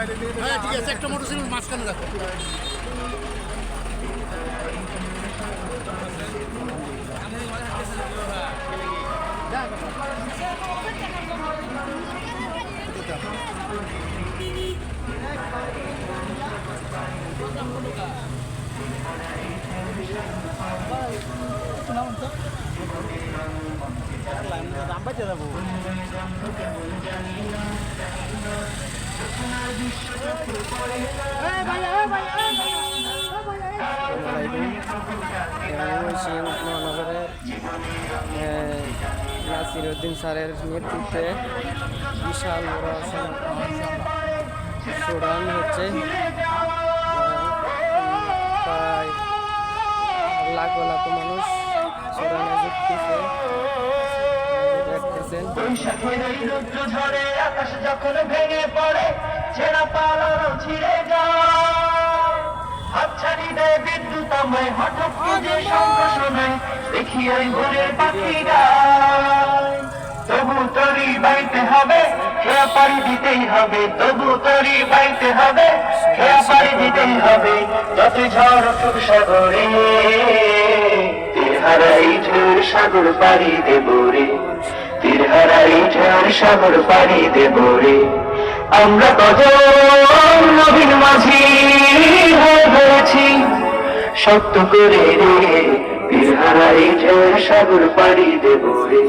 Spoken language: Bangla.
হ্যাঁ ঠিক আছে, একটা মোটরসাইকেল মাঝখানে রাখো। মহানগরের নাসিরউদ্দিন স্যারের নেতৃত্বে বিশাল বড় সুড়ান হচ্ছে। প্রায় লাখো লাখো মানুষ সুড়ানে যুক্তেছে, দেখতেছেন। আকাশ যখন ভেঙে পড়ে, ছেঁড়া পালানো ছিঁড়ে যায়, হাতছানি দেয় বিদ্যুৎ আমায়, হঠাৎ যে শঙ্খ শোনায়, দেখি ওই ভোরের পাখি গায়। তবু তরি বাইতে হবে, খেয়া পাড়ি দিতেই হবে, তবু তরি বাইতে হবে, খেয়া পাড়ি দিতেই হবে। যত ঝড় উঠুক সাগরে, তীর হারাই ঝড় সাগর পাড়ি দেব রে, তীর হারাই ঝড় সাগর পাড়ি দেব রে। আমরা কজন নবীন মাঝি হয়ে ধরেছি শক্ত করে রে, তীর হারাই ঝড় সাগর পাড়ি দেব রে।